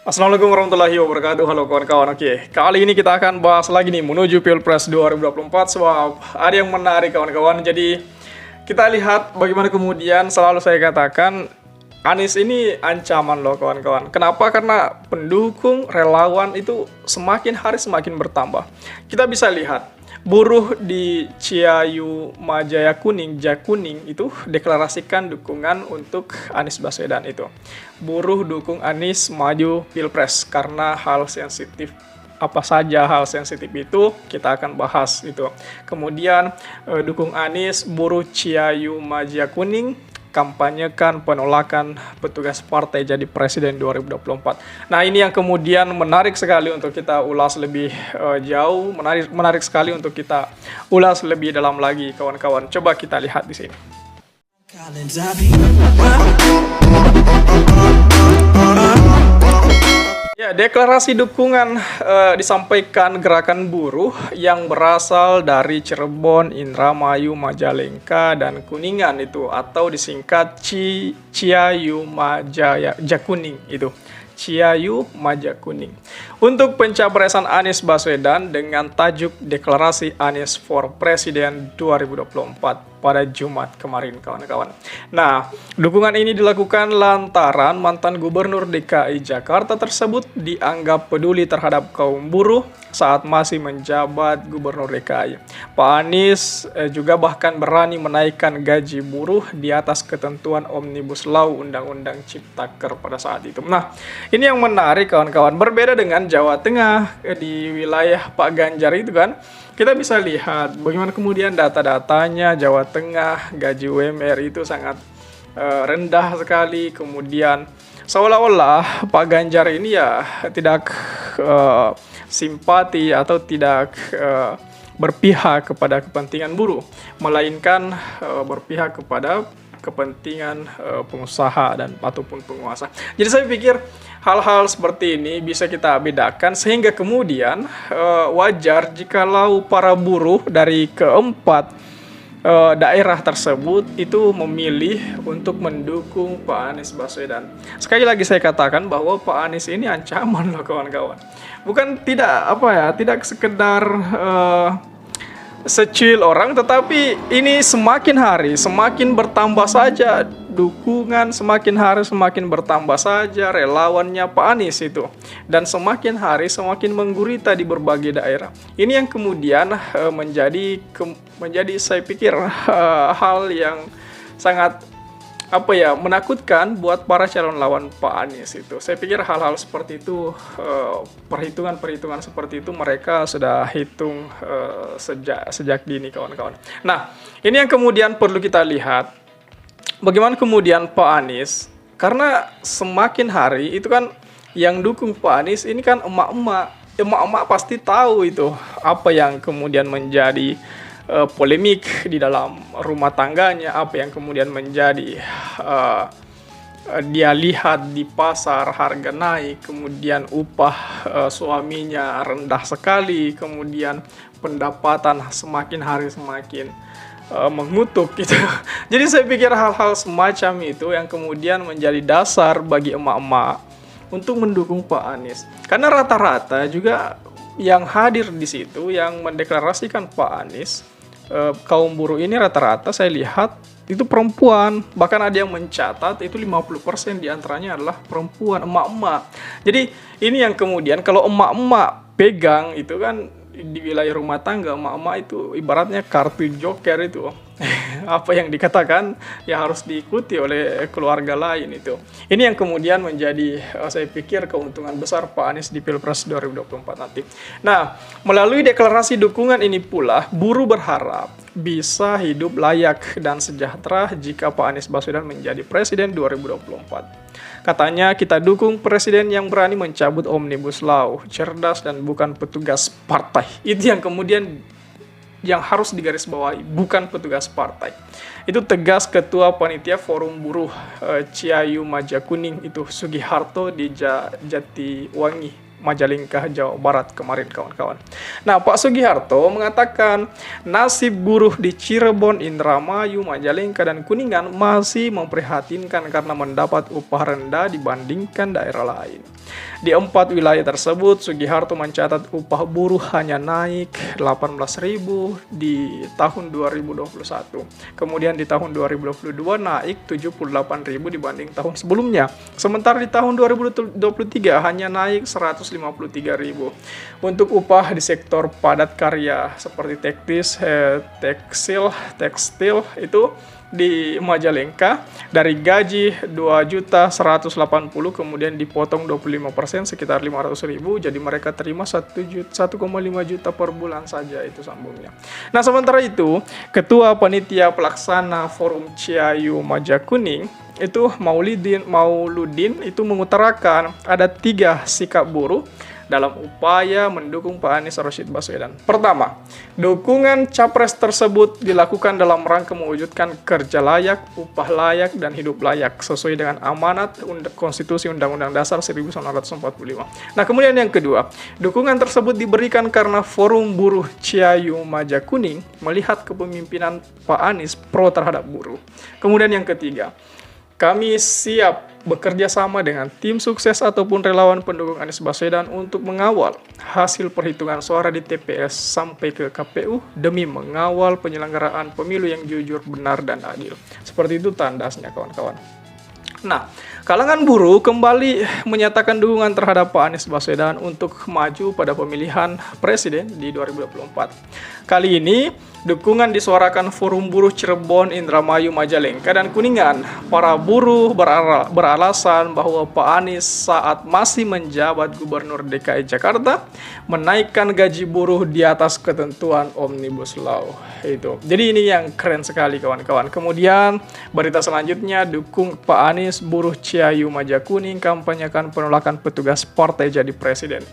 Assalamualaikum warahmatullahi wabarakatuh. Halo kawan-kawan. Oke, kali ini kita akan bahas lagi nih menuju Pilpres 2024. Sebab ada yang menarik kawan-kawan. Jadi kita lihat bagaimana kemudian selalu saya katakan Anies ini ancaman loh kawan-kawan. Kenapa? Karena pendukung relawan itu semakin hari semakin bertambah. Kita bisa lihat buruh di Ciayu Majaya Kuning, Jakuning itu deklarasikan dukungan untuk Anies Baswedan itu. Buruh dukung Anies maju Pilpres karena hal sensitif. Apa saja hal sensitif itu kita akan bahas itu. Kemudian dukung Anies, buruh Ciayu Majaya Kuning kampanyekan penolakan petugas partai jadi presiden 2024. Nah, ini yang kemudian menarik sekali untuk kita ulas lebih jauh, menarik sekali untuk kita ulas lebih dalam lagi kawan-kawan. Coba kita lihat di sini. Ya, deklarasi dukungan disampaikan gerakan buruh yang berasal dari Cirebon, Indramayu, Majalengka, dan Kuningan itu atau disingkat Ciayu Majaya Jakuning itu. Ciayu Majaya Kuning. Untuk pencapresan Anies Baswedan dengan tajuk Deklarasi Anies for Presiden 2024 pada Jumat kemarin kawan-kawan. Nah, dukungan ini dilakukan lantaran mantan Gubernur DKI Jakarta tersebut dianggap peduli terhadap kaum buruh saat masih menjabat Gubernur DKI. Pak Anies juga bahkan berani menaikkan gaji buruh di atas ketentuan Omnibus Law Undang-Undang Ciptaker pada saat itu. Nah, ini yang menarik kawan-kawan. Berbeda dengan Jawa Tengah di wilayah Pak Ganjar itu kan, kita bisa lihat bagaimana kemudian data-datanya Jawa Tengah gaji UMR itu sangat rendah sekali. Kemudian seolah-olah Pak Ganjar ini ya tidak simpati atau tidak berpihak kepada kepentingan buruh, melainkan berpihak kepada kepentingan pengusaha dan ataupun penguasa. Jadi saya pikir hal-hal seperti ini bisa kita bedakan sehingga kemudian wajar jikalau para buruh dari keempat daerah tersebut itu memilih untuk mendukung Pak Anies Baswedan. Sekali lagi saya katakan bahwa Pak Anies ini ancaman loh kawan-kawan. Bukan tidak sekedar secuil orang, tetapi ini semakin hari semakin bertambah saja dukungan, semakin hari semakin bertambah saja relawannya Pak Anies itu, dan semakin hari semakin menggurita di berbagai daerah. Ini yang kemudian menjadi saya pikir hal yang sangat menakutkan buat para calon lawan Pak Anies itu. Saya pikir hal-hal seperti itu, perhitungan-perhitungan seperti itu mereka sudah hitung sejak dini kawan-kawan. Nah, ini yang kemudian perlu kita lihat. Bagaimana kemudian Pak Anies, karena semakin hari itu kan yang dukung Pak Anies ini kan emak-emak pasti tahu itu apa yang kemudian menjadi polemik di dalam rumah tangganya, apa yang kemudian menjadi dia lihat di pasar harga naik, kemudian upah suaminya rendah sekali, kemudian pendapatan semakin hari semakin mengutuk gitu. Jadi saya pikir hal-hal semacam itu yang kemudian menjadi dasar bagi emak-emak untuk mendukung Pak Anies. Karena rata-rata juga yang hadir di situ yang mendeklarasikan Pak Anies, kaum buruh ini rata-rata saya lihat itu perempuan. Bahkan ada yang mencatat itu 50% diantaranya adalah perempuan, emak-emak. Jadi ini yang kemudian kalau emak-emak pegang itu kan di wilayah rumah tangga, emak-emak itu ibaratnya kartu joker itu. Apa yang dikatakan ya harus diikuti oleh keluarga lain itu. Ini yang kemudian menjadi saya pikir keuntungan besar Pak Anies di Pilpres 2024 nanti. Nah, melalui deklarasi dukungan ini pula buruh berharap bisa hidup layak dan sejahtera jika Pak Anies Baswedan menjadi presiden 2024. Katanya, kita dukung presiden yang berani mencabut Omnibus Law, cerdas dan bukan petugas partai. Itu yang kemudian yang harus digarisbawahi, bukan petugas partai. Itu tegas Ketua Panitia Forum Buruh Ciayu Majaya Kuning itu Sugiharto di Jatiwangi, Majalengka, Jawa Barat kemarin kawan-kawan. Nah, Pak Sugiharto mengatakan nasib buruh di Cirebon, Indramayu, Majalengka, dan Kuningan masih memprihatinkan karena mendapat upah rendah dibandingkan daerah lain. Di 4 wilayah tersebut, Sugiharto mencatat upah buruh hanya naik 18.000 di tahun 2021. Kemudian di tahun 2022 naik 78.000 dibanding tahun sebelumnya. Sementara di tahun 2023 hanya naik 153.000. Untuk upah di sektor padat karya seperti tekstil itu di Majalengka dari gaji 2.180.000 kemudian dipotong 25% sekitar 500.000, jadi mereka terima 1,5 juta per bulan saja itu sambungnya. Nah, sementara itu Ketua Panitia Pelaksana Forum Ciayu Majakuning itu Mauludin itu mengutarakan ada 3 sikap buruh dalam upaya mendukung Pak Anies Rashid Baswedan. Pertama, dukungan capres tersebut dilakukan dalam rangka mewujudkan kerja layak, upah layak, dan hidup layak sesuai dengan amanat Konstitusi Undang-Undang Dasar 1945. Nah, kemudian yang kedua, dukungan tersebut diberikan karena Forum Buruh Ciayu Majakuning melihat kepemimpinan Pak Anies pro terhadap buruh. Kemudian yang ketiga, kami siap bekerja sama dengan tim sukses ataupun relawan pendukung Anies Baswedan untuk mengawal hasil perhitungan suara di TPS sampai ke KPU demi mengawal penyelenggaraan pemilu yang jujur, benar, dan adil. Seperti itu tandasnya, kawan-kawan. Nah, kalangan buruh kembali menyatakan dukungan terhadap Pak Anies Baswedan untuk maju pada pemilihan presiden di 2024. Kali ini, dukungan disuarakan Forum Buruh Cirebon, Indramayu, Majalengka, dan Kuningan. Para buruh beralasan bahwa Pak Anies saat masih menjabat Gubernur DKI Jakarta menaikkan gaji buruh di atas ketentuan Omnibus Law. Itu. Jadi ini yang keren sekali, kawan-kawan. Kemudian, berita selanjutnya, dukung Pak Anies, buruh Ciayu Majakuning kampanyekan penolakan petugas partai jadi presiden.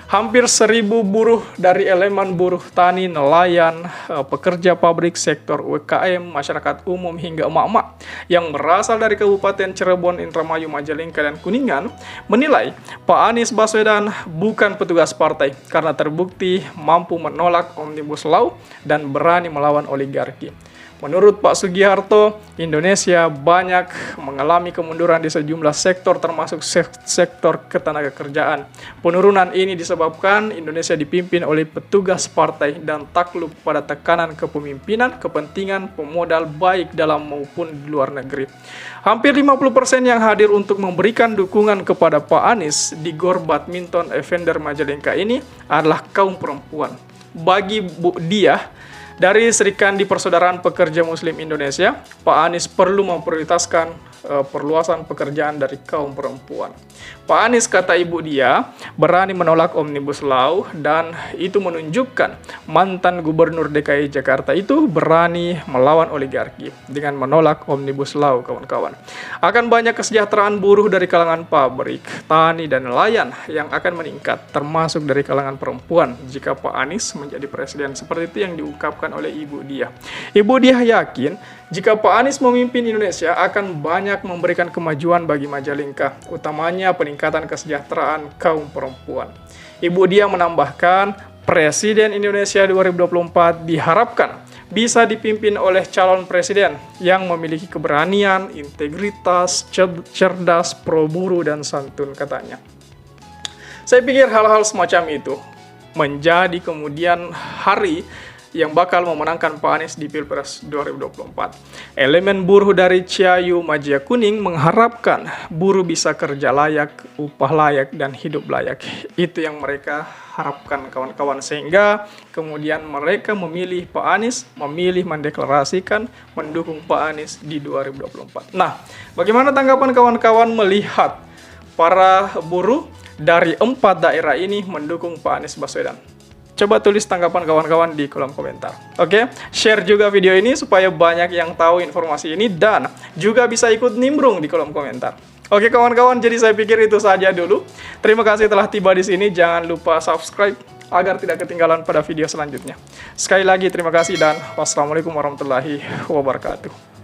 Hampir 1.000 buruh dari elemen buruh tani, nelayan, pekerja pabrik, sektor UMKM, masyarakat umum hingga emak-emak yang berasal dari Kabupaten Cirebon, Indramayu, Majalengka, dan Kuningan menilai Pak Anies Baswedan bukan petugas partai karena terbukti mampu menolak Omnibus Law dan berani melawan oligarki. Menurut Pak Sugiharto, Indonesia banyak mengalami kemunduran di sejumlah sektor termasuk sektor ketenagakerjaan. Penurunan ini disebabkan Indonesia dipimpin oleh petugas partai dan takluk pada tekanan kepemimpinan, kepentingan pemodal baik dalam maupun di luar negeri. Hampir 50% yang hadir untuk memberikan dukungan kepada Pak Anies di Gor Badminton Evander Majalengka ini adalah kaum perempuan. Bagi Bu Diah, dari Serikandi Persaudaraan Pekerja Muslim Indonesia, Pak Anies perlu memprioritaskan perluasan pekerjaan dari kaum perempuan. Pak Anies, kata Ibu Dia, berani menolak Omnibus Law dan itu menunjukkan mantan Gubernur DKI Jakarta itu berani melawan oligarki dengan menolak Omnibus Law, kawan-kawan. Akan banyak kesejahteraan buruh dari kalangan pabrik, tani, dan nelayan yang akan meningkat, termasuk dari kalangan perempuan jika Pak Anies menjadi presiden. Seperti itu yang diungkapkan oleh Ibu Dia. Ibu Dia yakin jika Pak Anies memimpin Indonesia akan banyak memberikan kemajuan bagi Majalengka, utamanya peningkatan kesejahteraan kaum perempuan. Ibu Dia menambahkan, Presiden Indonesia 2024 diharapkan bisa dipimpin oleh calon presiden yang memiliki keberanian, integritas, cerdas, pro buruh, dan santun, katanya. Saya pikir hal-hal semacam itu menjadi kemudian hari yang bakal memenangkan Pak Anies di Pilpres 2024. Elemen buruh dari Ciayu Majakuning mengharapkan buruh bisa kerja layak, upah layak, dan hidup layak. Itu yang mereka harapkan, kawan-kawan, sehingga kemudian mereka memilih Pak Anies, memilih mendeklarasikan mendukung Pak Anies di 2024. Nah, bagaimana tanggapan kawan-kawan melihat para buruh dari 4 daerah ini mendukung Pak Anies Baswedan? Coba tulis tanggapan kawan-kawan di kolom komentar. Oke, share juga video ini supaya banyak yang tahu informasi ini dan juga bisa ikut nimbrung di kolom komentar. Oke kawan-kawan, jadi saya pikir itu saja dulu. Terima kasih telah tiba di sini. Jangan lupa subscribe agar tidak ketinggalan pada video selanjutnya. Sekali lagi terima kasih dan wassalamualaikum warahmatullahi wabarakatuh.